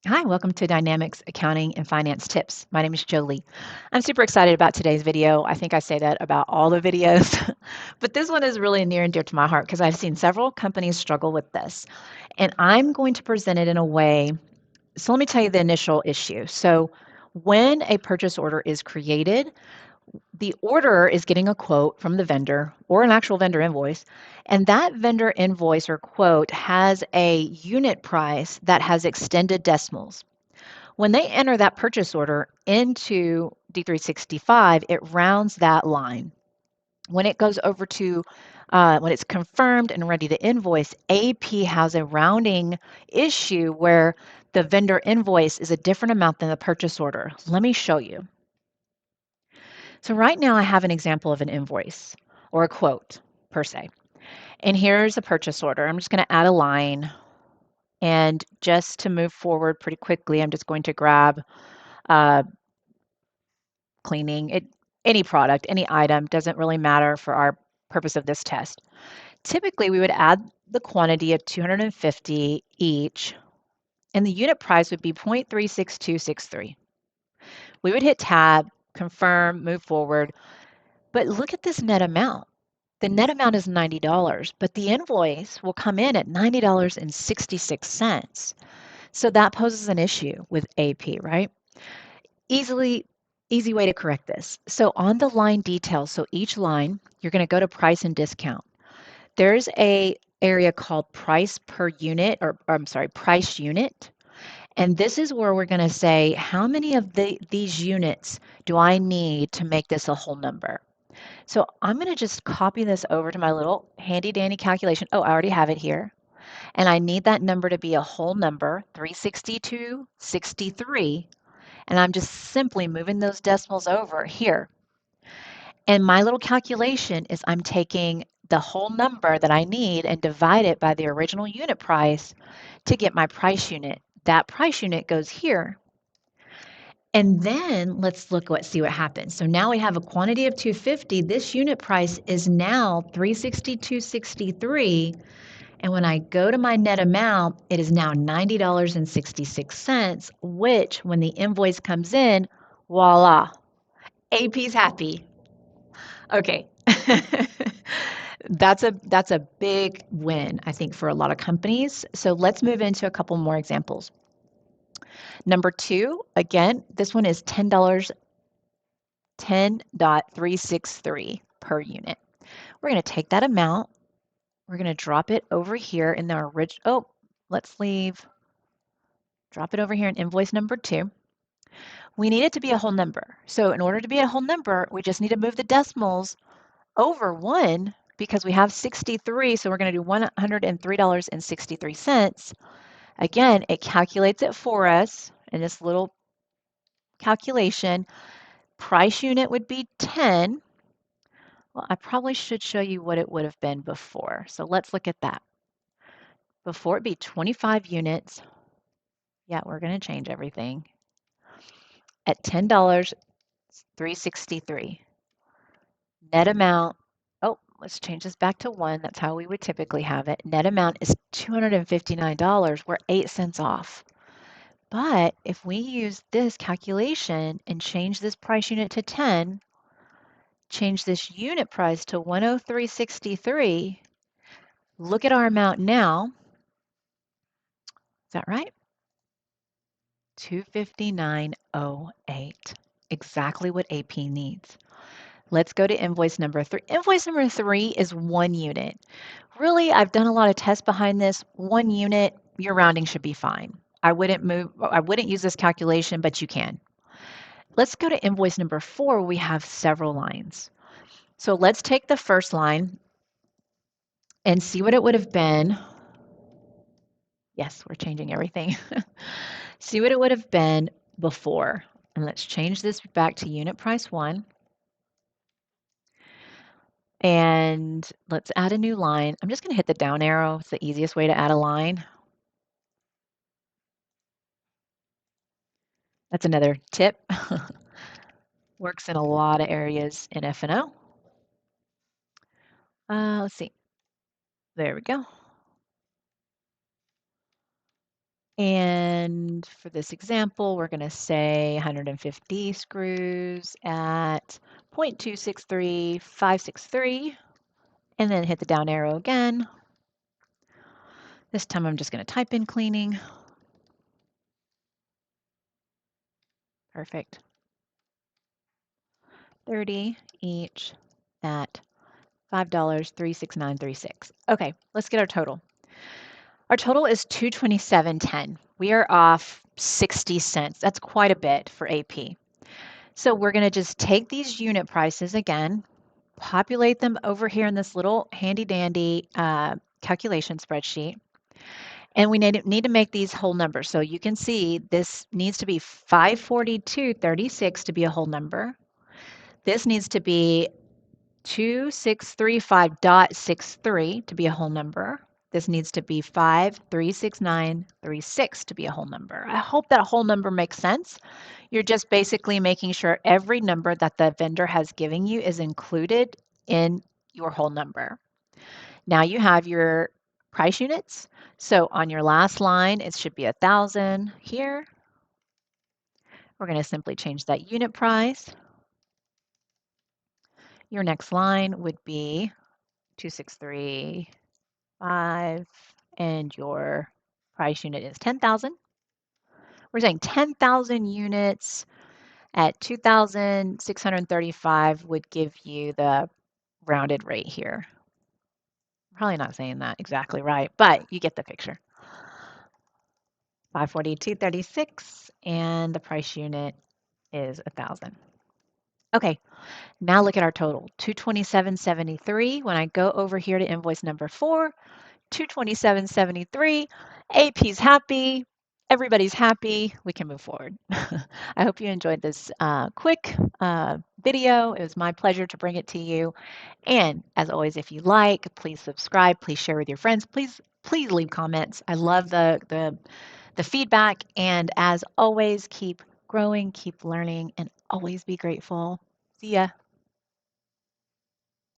Hi, welcome to Dynamics Accounting and Finance Tips. My name is Jolie. I'm super excited about today's video. I think I say that about all the videos, but this one is really near and dear to my heart because I've seen several companies struggle with this. And I'm going to present it in a way. So let me tell you the initial issue. So when a purchase order is created, the orderer is getting a quote from the vendor or an actual vendor invoice, and that vendor invoice or quote has a unit price that has extended decimals. When they enter that purchase order into D365, it rounds that line. When it goes over to when it's confirmed and ready to invoice, AP has a rounding issue where the vendor invoice is a different amount than the purchase order. Let me show you. So right now I have an example of an invoice or a quote per se. And here's a purchase order. I'm just going to add a line. And just to move forward pretty quickly, I'm just going to grab uh, cleaning, any product, any item, doesn't really matter for our purpose of this test. Typically, we would add the quantity of 250 each, and the unit price would be 0.36263. We would hit tab, confirm, move forward, but look at this net amount. The net amount is $90, but the invoice will come in at $90.66. So that poses an issue with AP, right? Easily, easy way to correct this. So on the line details, so each line, you're going to go to price and discount. There's a area called price per unit, or I'm sorry, price unit. And this is where we're going to say, how many of these units do I need to make this a whole number? So I'm going to just copy this over to my little handy dandy calculation. Oh, I already have it here. And I need that number to be a whole number, 362.63. And I'm just simply moving those decimals over here. And my little calculation is I'm taking the whole number that I need and divide it by the original unit price to get my price unit. That price unit goes here. And then let's see what happens. So now we have a quantity of 250. This unit price is now 362.63. And when I go to my net amount, it is now $90.66, which when the invoice comes in, voila, AP's happy. Okay. That's a big win, I think, for a lot of companies. So let's move into a couple more examples. Number two, again, this one is $10, 10.363 per unit. We're going to take that amount. We're going to drop it over here in our original. Oh, let's drop it over here in invoice number two. We need it to be a whole number. So in order to be a whole number, we just need to move the decimals over one because we have 63, so we're going to do $103.63. Again, it calculates it for us in this little calculation. Price unit would be 10. Well, I probably should show you what it would have been before. So let's look at that. Before it'd be 25 units. Yeah, we're going to change everything. At $10, 363. Net amount, oh, let's change this back to one. That's how we would typically have it. Net amount is $259. We're 8 cents off. But if we use this calculation and change this price unit to 10, change this unit price to 103.63, look at our amount now. Is that right? 259.08. Exactly what AP needs. Let's go to invoice number three. Invoice number three is 1 unit. Really, I've done a lot of tests behind this. 1 unit, your rounding should be fine. I wouldn't use this calculation, but you can. Let's go to invoice number 4. We have several lines. So let's take the first line and see what it would have been. Yes, we're changing everything. See what it would have been before. And let's change this back to unit price 1. And let's add a new line. I'm just going to hit the down arrow. It's the easiest way to add a line. That's another tip. Works in a lot of areas in F&O. Let's see. There we go. And And for this example, we're going to say 150 screws at 0.263563, and then hit the down arrow again. This time I'm just going to type in cleaning. Perfect. 30 each at $5, 36936. Okay, let's get our total. Our total is 227.10. We are off 60 cents. That's quite a bit for AP. So we're going to just take these unit prices again, populate them over here in this little handy dandy calculation spreadsheet. And we need to make these whole numbers. So you can see this needs to be 542.36 to be a whole number. This needs to be 2635.63 to be a whole number. This needs to be 536936 to be a whole number. I hope that whole number makes sense. You're just basically making sure every number that the vendor has given you is included in your whole number. Now you have your price units. So on your last line, it should be 1,000 here. We're going to simply change that unit price. Your next line would be 2635, and your price unit is 10,000. We're saying 10,000 units at 2,635 would give you the rounded rate here. Probably not saying that exactly right, but you get the picture. 542.36, and the price unit is 1,000. Okay, now look at our total, 227.73. When I go over here to invoice number 4, 227.73, AP's happy, everybody's happy, we can move forward. I hope you enjoyed this quick video. It was my pleasure to bring it to you. And as always, if you like, please subscribe, please share with your friends, please leave comments. I love the feedback, and as always, keep growing, keep learning, and always be grateful. See ya.